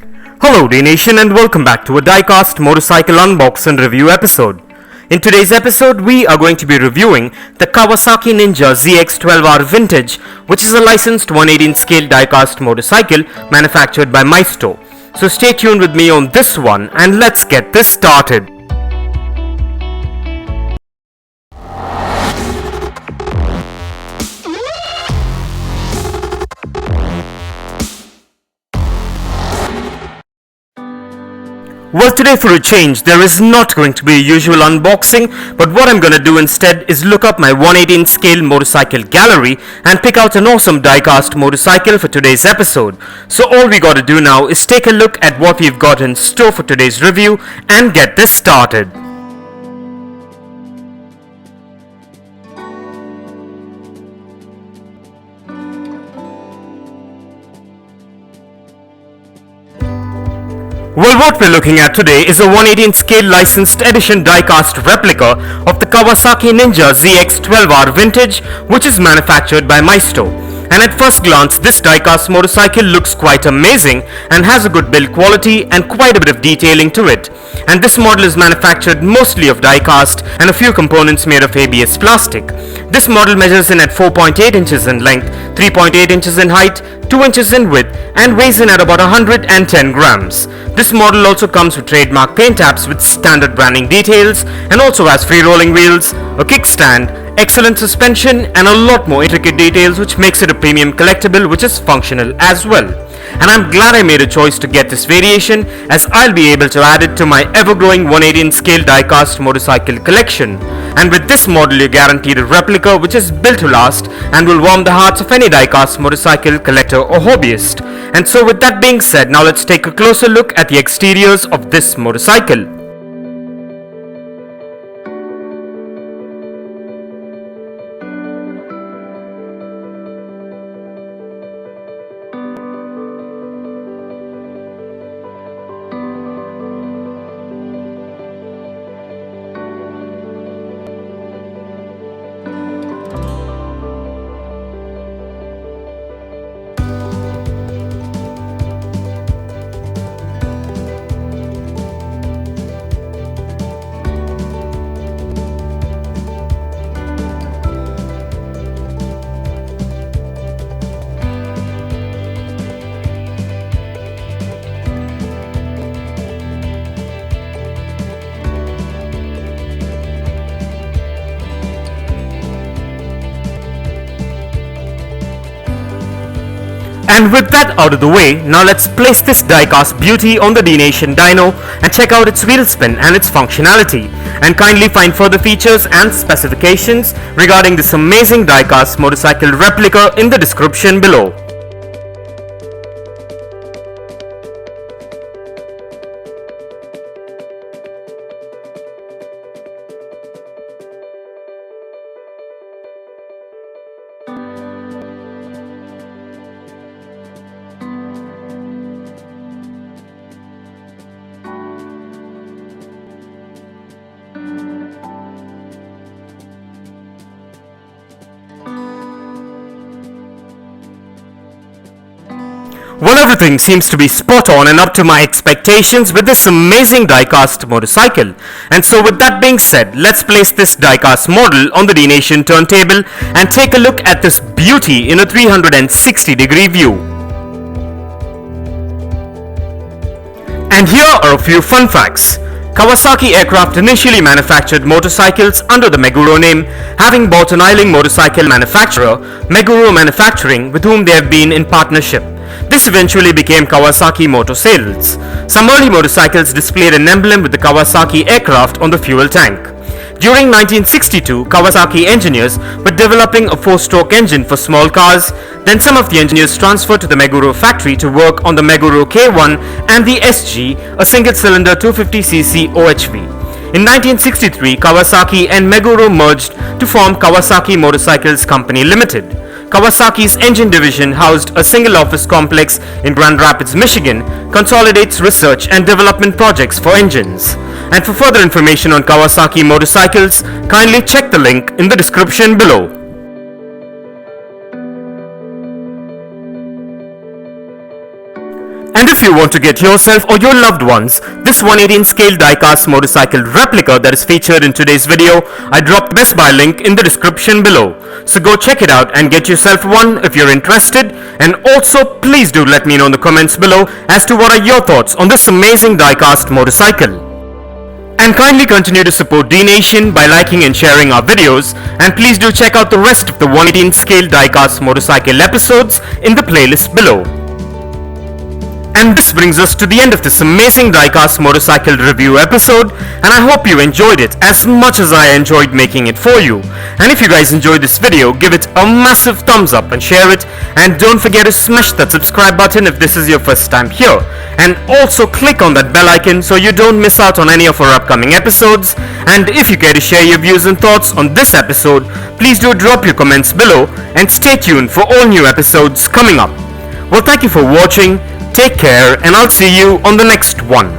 Hello Dnation and welcome back to a Diecast Motorcycle Unbox and Review episode. In today's episode, we are going to be reviewing the Kawasaki Ninja ZX 12R Vintage, which is a licensed 118 scale diecast motorcycle manufactured by Maisto. So stay tuned with me on this one and let's get this started. Well, today for a change, there is not going to be a usual unboxing, but what I'm going to do instead is look up my 118 scale motorcycle gallery and pick out an awesome diecast motorcycle for today's episode. So all we got to do now is take a look at what we've got in store for today's review and get this started. Well, what we're looking at today is a 118 scale licensed edition diecast replica of the Kawasaki Ninja ZX 12R Vintage, which is manufactured by Maisto. And at first glance, this diecast motorcycle looks quite amazing and has a good build quality and quite a bit of detailing to it. And this model is manufactured mostly of diecast and a few components made of ABS plastic. This model measures in at 4.8 inches in length, 3.8 inches in height, 2 inches in width and weighs in at about 110 grams. This model also comes with trademark paint apps with standard branding details and also has free rolling wheels, a kickstand, excellent suspension and a lot more intricate details, which makes it a premium collectible which is functional as well. And I'm glad I made a choice to get this variation, as I'll be able to add it to my ever-growing 118 scale diecast motorcycle collection. And with this model you're guaranteed a replica which is built to last and will warm the hearts of any diecast motorcycle collector or hobbyist. And so with that being said, now let's take a closer look at the exteriors of this motorcycle. And with that out of the way, now let's place this diecast beauty on the Dnation dyno and check out its wheel spin and its functionality. And kindly find further features and specifications regarding this amazing diecast motorcycle replica in the description below. Well, everything seems to be spot on and up to my expectations with this amazing diecast motorcycle. And so with that being said, let's place this diecast model on the Dnation turntable and take a look at this beauty in a 360-degree view. And here are a few fun facts. Kawasaki Aircraft initially manufactured motorcycles under the Meguro name, having bought an ailing motorcycle manufacturer, Meguro Manufacturing, with whom they have been in partnership. This eventually became Kawasaki Motor Sales. Some early motorcycles displayed an emblem with the Kawasaki Aircraft on the fuel tank. During 1962, Kawasaki engineers were developing a 4-stroke engine for small cars. Then some of the engineers transferred to the Meguro factory to work on the Meguro K1 and the SG, a single-cylinder 250cc OHV. In 1963, Kawasaki and Meguro merged to form Kawasaki Motorcycles Company Limited. Kawasaki's engine division, housed a single office complex in Grand Rapids, Michigan, consolidates research and development projects for engines. And for further information on Kawasaki motorcycles, kindly check the link in the description below. And if you want to get yourself or your loved ones this 118 scale diecast motorcycle replica that is featured in today's video, I dropped the Best Buy link in the description below. So go check it out and get yourself one if you're interested. And also please do let me know in the comments below as to what are your thoughts on this amazing diecast motorcycle. And kindly continue to support Dnation by liking and sharing our videos, and please do check out the rest of the 118 scale diecast motorcycle episodes in the playlist below. And this brings us to the end of this amazing diecast motorcycle review episode, and I hope you enjoyed it as much as I enjoyed making it for you. And if you guys enjoyed this video, give it a massive thumbs up and share it, and don't forget to smash that subscribe button if this is your first time here, and also click on that bell icon so you don't miss out on any of our upcoming episodes. And if you care to share your views and thoughts on this episode, please do drop your comments below and stay tuned for all new episodes coming up. Well, thank you for watching. Take care, and I'll see you on the next one.